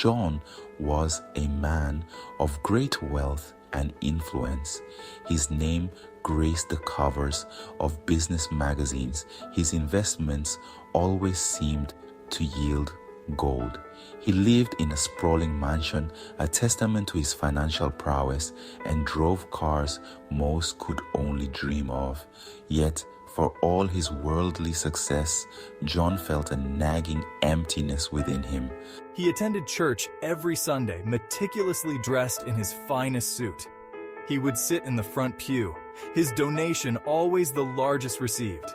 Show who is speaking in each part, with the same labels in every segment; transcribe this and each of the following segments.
Speaker 1: John was a man of great wealth and influence. His name graced the covers of business magazines. His investments always seemed to yield gold. He lived in a sprawling mansion, a testament to his financial prowess, and drove cars most could only dream of. Yet, for all his worldly success, John felt a nagging emptiness within him.
Speaker 2: He attended church every Sunday, meticulously dressed in his finest suit. He would sit in the front pew, his donation always the largest received.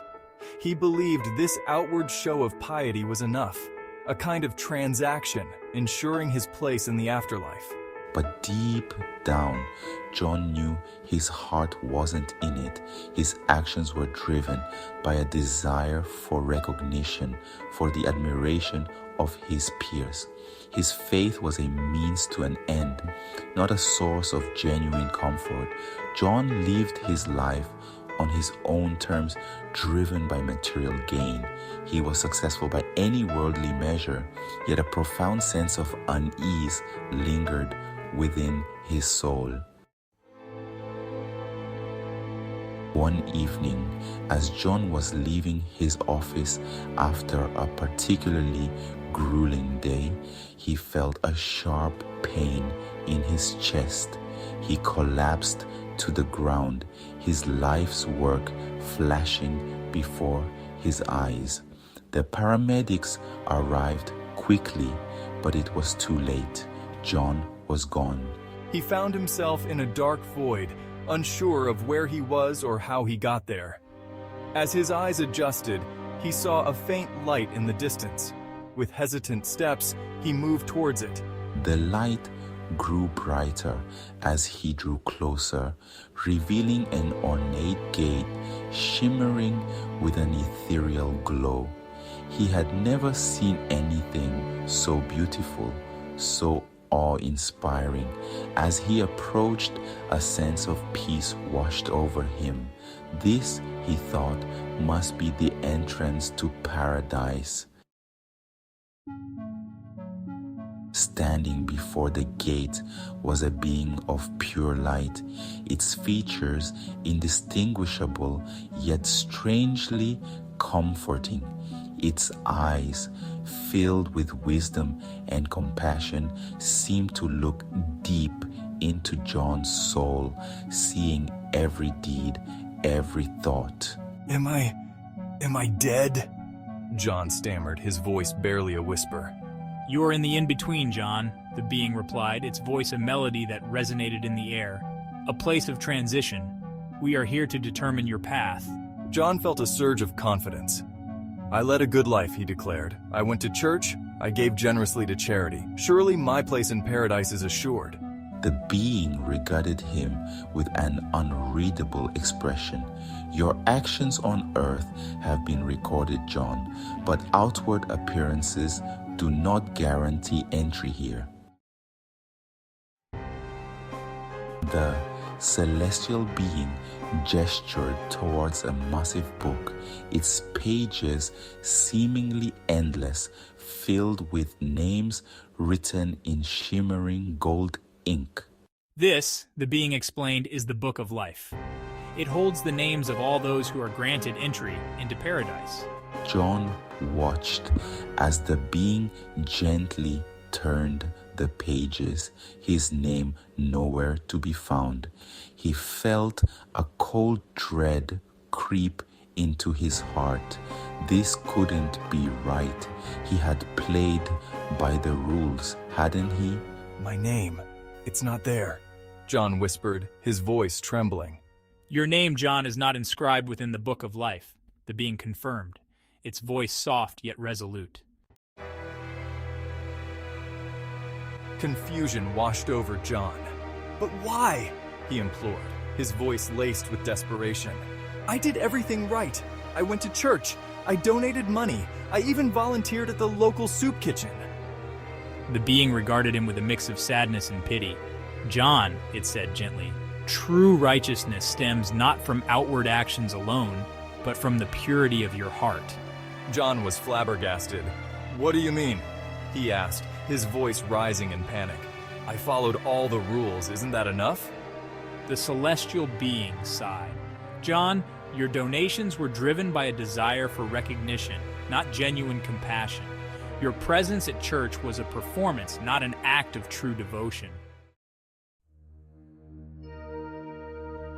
Speaker 2: He believed this outward show of piety was enough, a kind of transaction, ensuring his place in the afterlife.
Speaker 1: But deep down, John knew his heart wasn't in it. His actions were driven by a desire for recognition, for the admiration of his peers. His faith was a means to an end, not a source of genuine comfort. John lived his life on his own terms, driven by material gain. He was successful by any worldly measure, yet a profound sense of unease lingered within his soul. One evening, as John was leaving his office after a particularly grueling day, he felt a sharp pain in his chest. He collapsed to the ground, his life's work flashing before his eyes. The paramedics arrived quickly, but it was too late. John was gone.
Speaker 2: He found himself in a dark void, unsure of where he was or how he got there. As his eyes adjusted, he saw a faint light in the distance. With hesitant steps, he moved towards it.
Speaker 1: The light grew brighter as he drew closer, revealing an ornate gate shimmering with an ethereal glow. He had never seen anything so beautiful, so awe-inspiring. As he approached, a sense of peace washed over him. This, he thought, must be the entrance to paradise. Standing before the gate was a being of pure light, its features indistinguishable yet strangely comforting. Its eyes, filled with wisdom and compassion, seemed to look deep into John's soul, seeing every deed, every thought.
Speaker 2: Am I dead? John stammered, his voice barely a whisper.
Speaker 3: You are in the in-between, John, the being replied, its voice a melody that resonated in the air. A place of transition. We are here to determine your path.
Speaker 2: John felt a surge of confidence. I led a good life, he declared. I went to church. I gave generously to charity. Surely my place in paradise is assured.
Speaker 1: The being regarded him with an unreadable expression. Your actions on earth have been recorded, John, but outward appearances do not guarantee entry here. The celestial being gestured towards a massive book, its pages seemingly endless, filled with names written in shimmering gold ink.
Speaker 3: This, the being explained, is the Book of Life. It holds the names of all those who are granted entry into paradise.
Speaker 1: John watched as the being gently turned the pages, his name nowhere to be found. He felt a cold dread creep into his heart. This couldn't be right. He had played by the rules, hadn't he?
Speaker 2: My name, it's not there, John whispered, his voice trembling.
Speaker 3: Your name, John, is not inscribed within the Book of Life, the being confirmed, its voice soft yet resolute.
Speaker 2: Confusion washed over John. But why? He implored, his voice laced with desperation. I did everything right. I went to church. I donated money. I even volunteered at the local soup kitchen.
Speaker 3: The being regarded him with a mix of sadness and pity. John, it said gently, true righteousness stems not from outward actions alone, but from the purity of your heart.
Speaker 2: John was flabbergasted. What do you mean? he asked, his voice rising in panic. I followed all the rules, isn't that enough?
Speaker 3: The celestial being sighed. John, your donations were driven by a desire for recognition, not genuine compassion. Your presence at church was a performance, not an act of true devotion.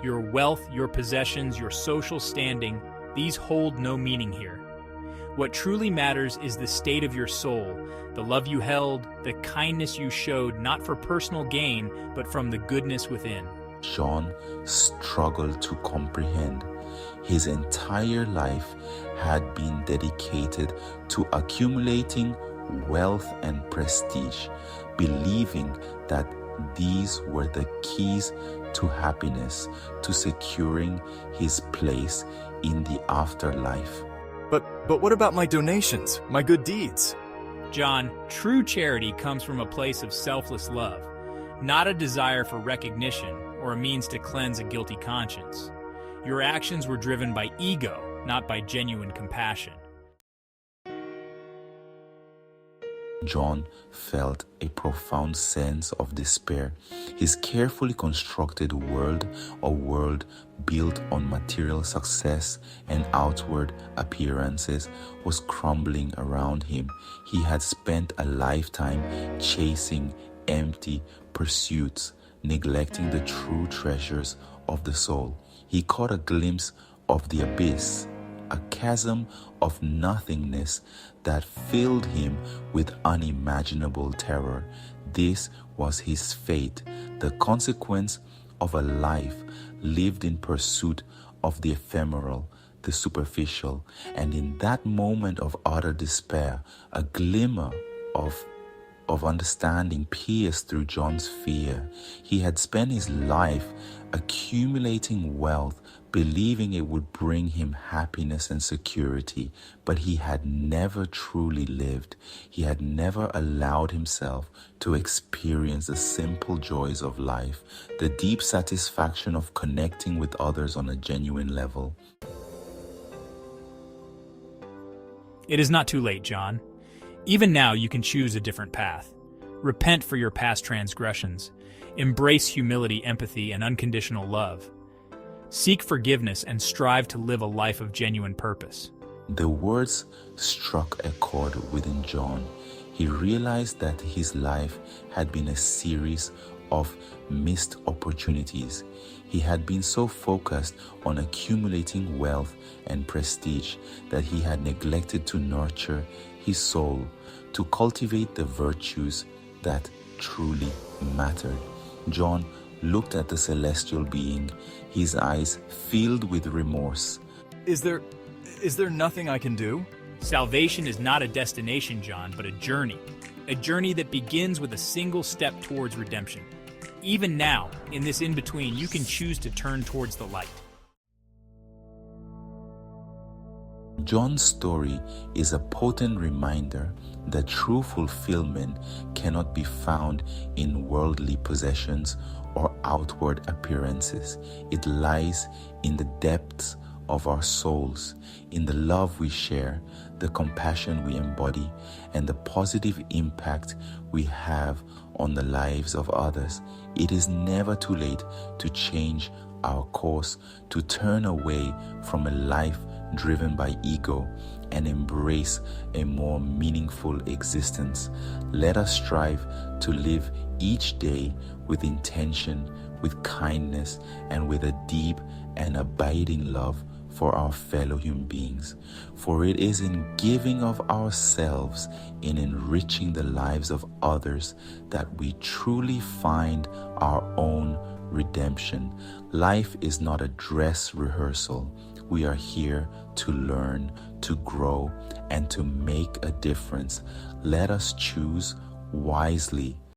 Speaker 3: Your wealth, your possessions, your social standing, these hold no meaning here. What truly matters is the state of your soul, the love you held, the kindness you showed, not for personal gain, but from the goodness within.
Speaker 1: John struggled to comprehend. His entire life had been dedicated to accumulating wealth and prestige, believing that these were the keys to happiness, to securing his place in the afterlife.
Speaker 2: But what about my donations, my good deeds?
Speaker 3: John, true charity comes from a place of selfless love, not a desire for recognition or a means to cleanse a guilty conscience. Your actions were driven by ego, not by genuine compassion.
Speaker 1: John felt a profound sense of despair. His carefully constructed world, a world built on material success and outward appearances, was crumbling around him. He had spent a lifetime chasing empty pursuits, neglecting the true treasures of the soul. He caught a glimpse of the abyss, a chasm of nothingness that filled him with unimaginable terror. This was his fate, the consequence of a life lived in pursuit of the ephemeral, the superficial. And in that moment of utter despair, a glimmer of understanding pierced through John's fear. He had spent his life accumulating wealth, believing it would bring him happiness and security, but he had never truly lived. He had never allowed himself to experience the simple joys of life, the deep satisfaction of connecting with others on a genuine level.
Speaker 3: It is not too late, John. Even now, you can choose a different path. Repent for your past transgressions. Embrace humility, empathy, and unconditional love. Seek forgiveness and strive to live a life of genuine purpose.
Speaker 1: The words struck a chord within John. He realized that his life had been a series of missed opportunities. He had been so focused on accumulating wealth and prestige that he had neglected to nurture his soul, to cultivate the virtues that truly mattered. John looked at the celestial being, his eyes filled with remorse.
Speaker 2: Is there nothing I can do?
Speaker 3: Salvation is not a destination, John, but a journey that begins with a single step towards redemption. Even now, in this in-between, you can choose to turn towards the light.
Speaker 1: John's story is a potent reminder that true fulfillment cannot be found in worldly possessions or outward appearances. It lies in the depths of our souls, in the love we share, the compassion we embody, and the positive impact we have on the lives of others. It is never too late to change our course, to turn away from a life driven by ego and embrace a more meaningful existence. Let us strive to live each day with intention, with kindness, and with a deep and abiding love for our fellow human beings. For it is in giving of ourselves, in enriching the lives of others, that we truly find our own redemption. Life is not a dress rehearsal. We are here to learn, to grow, and to make a difference. Let us choose wisely